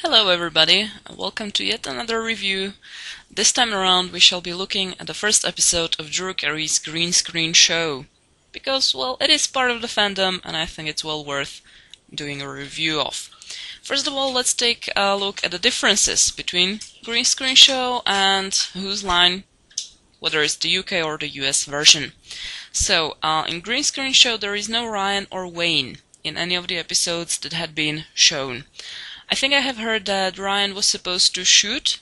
Hello everybody, and welcome to yet another review. This time around we shall be looking at the first episode of Drew Carey's green screen show. Because, well, it is part of the fandom and I think it's well worth doing a review of. First of all, let's take a look at the differences between green screen show and Whose Line, whether it's the UK or the US version. So, in green screen show there is no Ryan or Wayne in any of the episodes that had been shown. I think I have heard that Ryan was supposed to shoot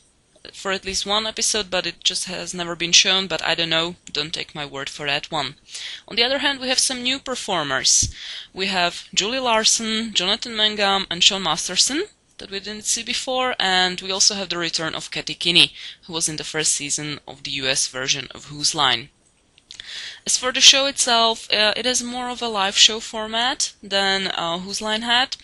for at least one episode, but it just has never been shown, but I don't know, don't take my word for that one. On the other hand, we have some new performers. We have Julie Larson, Jonathan Mangum and Sean Masterson, that we didn't see before, and we also have the return of Katie Kinney, who was in the first season of the US version of Whose Line. As for the show itself, it is more of a live show format than Whose Line had,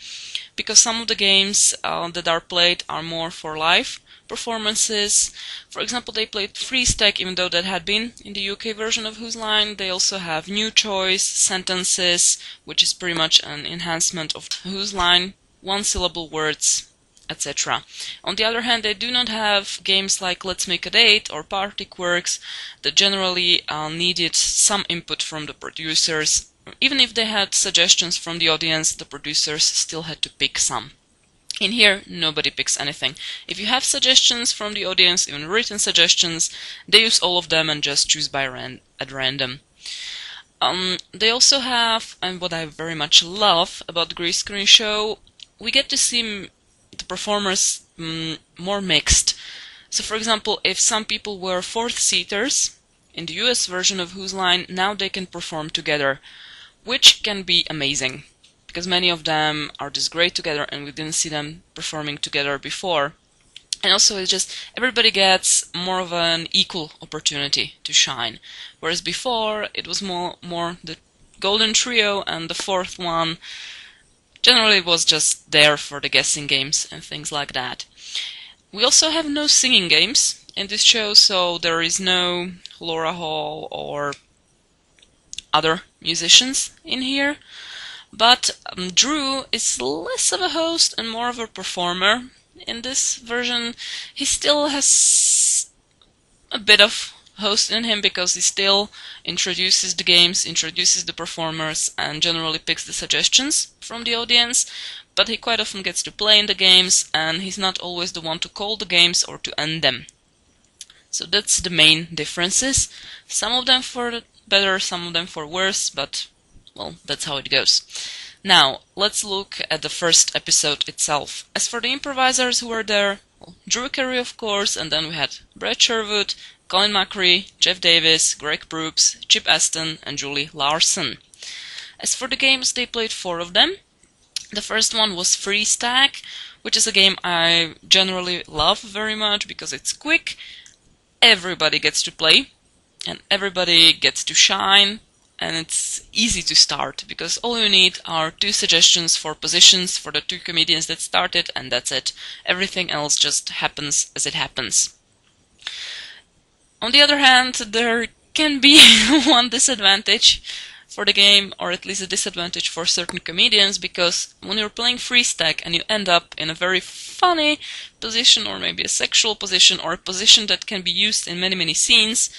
because some of the games that are played are more for live performances. For example, they played Freeze Tag, even though that had been in the UK version of Whose Line. They also have New Choice, Sentences, which is pretty much an enhancement of Whose Line, one-syllable words, etc. On the other hand, they do not have games like Let's Make a Date or Party Quirks that generally needed some input from the producers. Even if they had suggestions from the audience, the producers still had to pick some. In here, nobody picks anything. If you have suggestions from the audience, even written suggestions, they use all of them and just choose at random. They also have, and what I very much love about the green screen show, we get to see the performers more mixed. So for example, if some people were fourth seaters in the US version of Whose Line, now they can perform together, which can be amazing, because many of them are just great together and we didn't see them performing together before. And also it's just everybody gets more of an equal opportunity to shine, whereas before it was more the golden trio, and the fourth one generally was just there for the guessing games and things like that. We also have no singing games in this show, so there is no Laura Hall or other musicians in here, but Drew is less of a host and more of a performer in this version. He still has a bit of host in him because he still introduces the games, introduces the performers, and generally picks the suggestions from the audience, but he quite often gets to play in the games and he's not always the one to call the games or to end them. So that's the main differences. Some of them for better, some of them for worse, but, well, that's how it goes. Now, let's look at the first episode itself. As for the improvisers who were there, well, Drew Carey, of course, and then we had Brad Sherwood, Colin McRae, Jeff Davis, Greg Proops, Chip Aston, and Julie Larson. As for the games, they played 4 of them. The first one was Freeze Tag, which is a game I generally love very much because it's quick, everybody gets to play, and everybody gets to shine, and it's easy to start because all you need are 2 suggestions for positions for the 2 comedians that started, and that's it. Everything else just happens as it happens. On the other hand, there can be one disadvantage for the game, or at least a disadvantage for certain comedians, because when you're playing Freeze Tag and you end up in a very funny position, or maybe a sexual position, or a position that can be used in many scenes,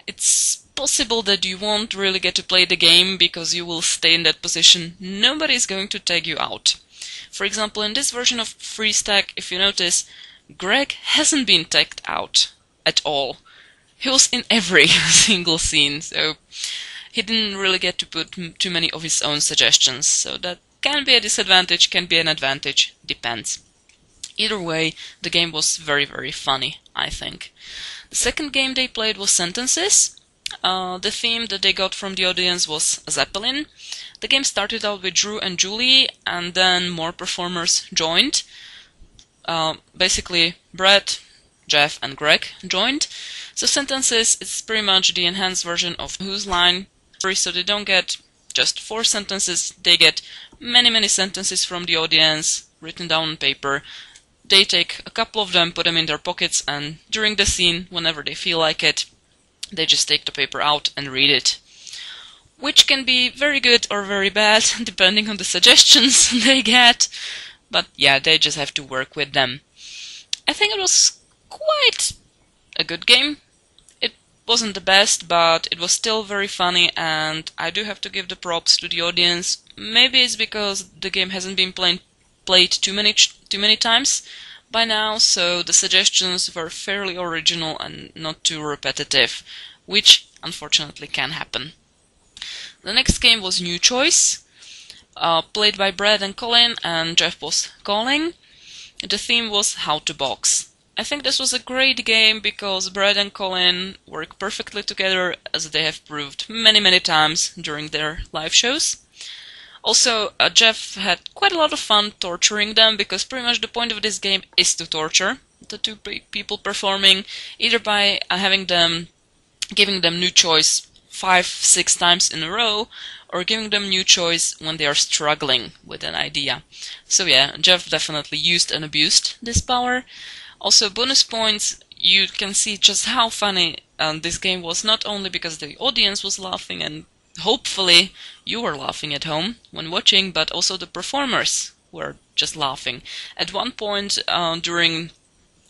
it's possible that you won't really get to play the game because you will stay in that position. Nobody's going to tag you out. For example, in this version of Freeze Tag, if you notice, Greg hasn't been tagged out at all. He was in every single scene, so he didn't really get to put too many of his own suggestions. So that can be a disadvantage, can be an advantage, depends. Either way, the game was very funny, I think. The second game they played was Sentences. The theme that they got from the audience was Zeppelin. The game started out with Drew and Julie, and then more performers joined. Basically, Brett, Jeff, and Greg joined. So Sentences is pretty much the enhanced version of Whose Line. So they don't get just 4 sentences, they get many sentences from the audience written down on paper. They take a couple of them, put them in their pockets, and during the scene, whenever they feel like it, they just take the paper out and read it. Which can be very good or very bad, depending on the suggestions they get. but yeah, they just have to work with them. I think it was quite a good game. It wasn't the best, but it was still very funny, and I do have to give the props to the audience. Maybe it's because the game hasn't been played too many times by now, so the suggestions were fairly original and not too repetitive, which unfortunately can happen. The next game was New Choice, played by Brad and Colin, and Jeff was calling. The theme was How to Box. I think this was a great game because Brad and Colin work perfectly together, as they have proved many times during their live shows. Also, Jeff had quite a lot of fun torturing them, because pretty much the point of this game is to torture the two people performing, either by giving them new choice 5-6 times in a row, or giving them new choice when they are struggling with an idea. So yeah, Jeff definitely used and abused this power. Also, bonus points, you can see just how funny this game was, not only because the audience was laughing and hopefully you were laughing at home when watching, but also the performers were just laughing. At one point during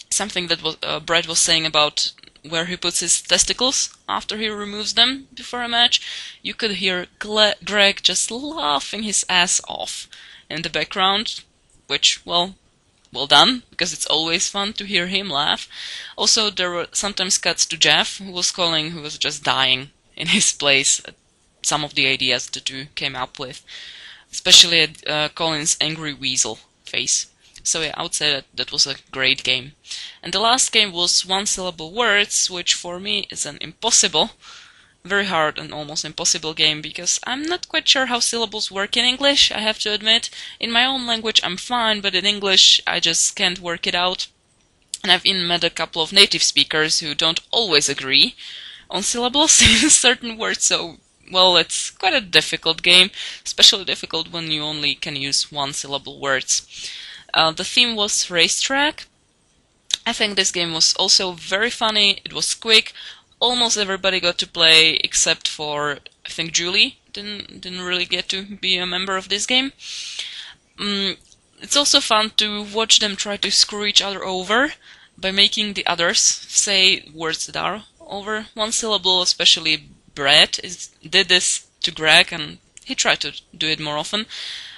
something that Brad was saying about where he puts his testicles after he removes them before a match, you could hear Greg just laughing his ass off in the background, which, well done, because it's always fun to hear him laugh. Also, there were sometimes cuts to Jeff, who was just dying in his place at some of the ideas the two came up with, especially at Colin's angry weasel face. So yeah, I would say that was a great game. And the last game was one-syllable words, which for me is an very hard and almost impossible game, because I'm not quite sure how syllables work in English, I have to admit. In my own language I'm fine, but in English I just can't work it out. And I've even met a couple of native speakers who don't always agree on syllables in certain words, so well, it's quite a difficult game, especially difficult when you only can use one-syllable words. The theme was racetrack. I think this game was also very funny. It was quick. Almost everybody got to play except for, I think, Julie didn't really get to be a member of this game. It's also fun to watch them try to screw each other over by making the others say words that are over one syllable. Especially Brett did this to Greg, and he tried to do it more often.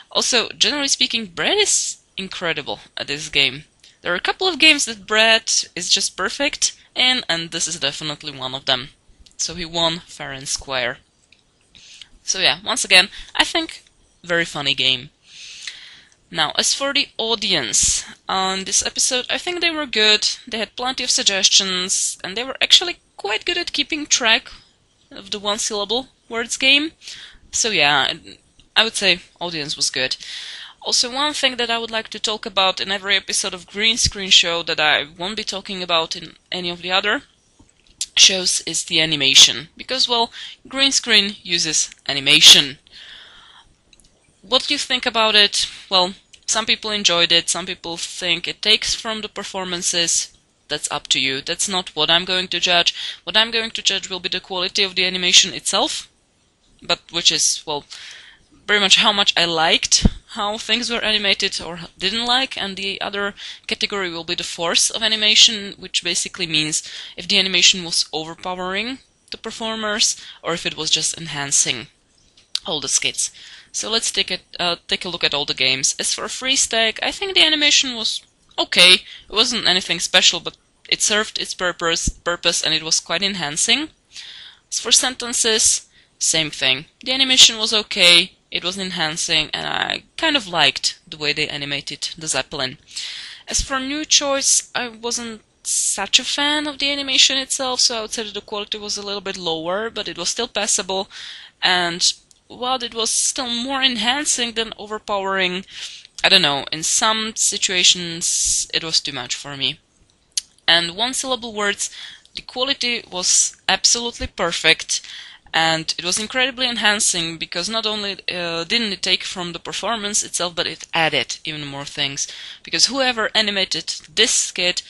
Also, generally speaking, Brett is incredible at this game. There are a couple of games that Brett is just perfect in, and this is definitely one of them. So he won fair and square. So yeah, once again, I think very funny game. Now, as for the audience, on this episode, I think they were good. They had plenty of suggestions, and they were actually quite good at keeping track of the one-syllable words game. So yeah, I would say audience was good. Also, one thing that I would like to talk about in every episode of Green Screen Show that I won't be talking about in any of the other shows is the animation. Because, well, Green Screen uses animation. What do you think about it? Well, some people enjoyed it, some people think it takes from the performances. That's up to you. That's not what I'm going to judge. What I'm going to judge will be the quality of the animation itself, but which is, well, very much how much I liked how things were animated or didn't like, and the other category will be the force of animation, which basically means if the animation was overpowering the performers or if it was just enhancing all the skits. So let's take a look at all the games. As for Freeze Tag, I think the animation was okay. It wasn't anything special, but it served its purpose and it was quite enhancing. As for Sentences, same thing. The animation was okay, it was enhancing, and I kind of liked the way they animated the Zeppelin. As for New Choice, I wasn't such a fan of the animation itself, so I would say that the quality was a little bit lower, but it was still passable, and while it was still more enhancing than overpowering, I don't know, in some situations it was too much for me. And one-syllable words, the quality was absolutely perfect, and it was incredibly enhancing because not only didn't it take from the performance itself, but it added even more things. Because whoever animated this skit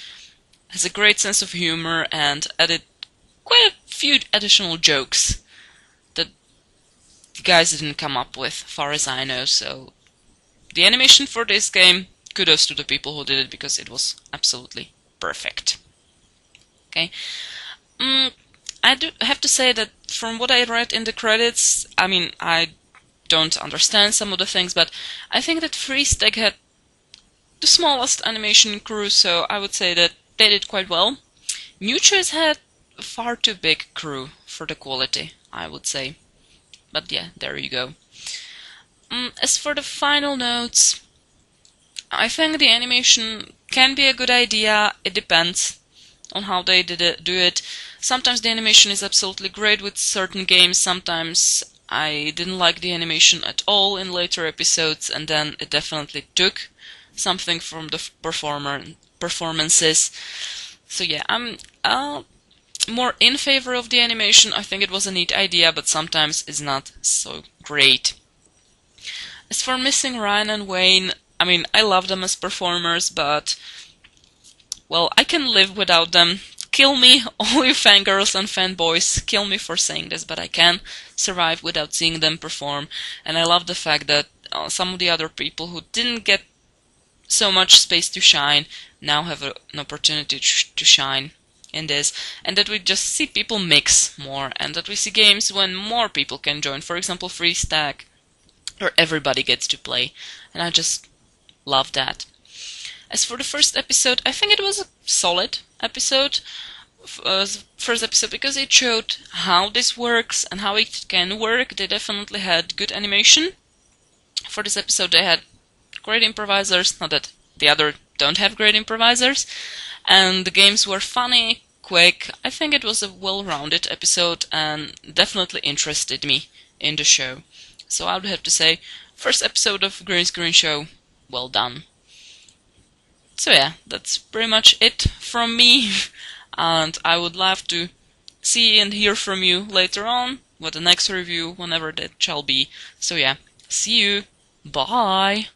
has a great sense of humor and added quite a few additional jokes that the guys didn't come up with, far as I know. So the animation for this game, kudos to the people who did it, because it was absolutely perfect. Okay. I do have to say that from what I read in the credits, I mean, I don't understand some of the things, but I think that Freestack had the smallest animation crew, so I would say that they did quite well. New Choice had a far too big crew for the quality, I would say. But yeah, there you go. As for the final notes, I think the animation can be a good idea. It depends on how they do it. Sometimes the animation is absolutely great with certain games, sometimes I didn't like the animation at all in later episodes, and then it definitely took something from the performances. So yeah, I'm more in favor of the animation. I think it was a neat idea, but sometimes it's not so great. As for missing Ryan and Wayne, I mean, I love them as performers, but well, I can live without them. Kill me, all you fangirls and fanboys, kill me for saying this, but I can survive without seeing them perform. And I love the fact that some of the other people who didn't get so much space to shine now have an opportunity to shine in this, and that we just see people mix more, and that we see games when more people can join. For example, Freestack, where everybody gets to play, and I just love that. As for the first episode, I think it was a solid episode, first episode, because it showed how this works and how it can work. They definitely had good animation. For this episode they had great improvisers, not that the other don't have great improvisers, and the games were funny, quick. I think it was a well-rounded episode and definitely interested me in the show. So I would have to say, first episode of Green Screen Show, well done. So yeah, that's pretty much it from me, and I would love to see and hear from you later on with the next review, whenever that shall be. So yeah, see you, bye!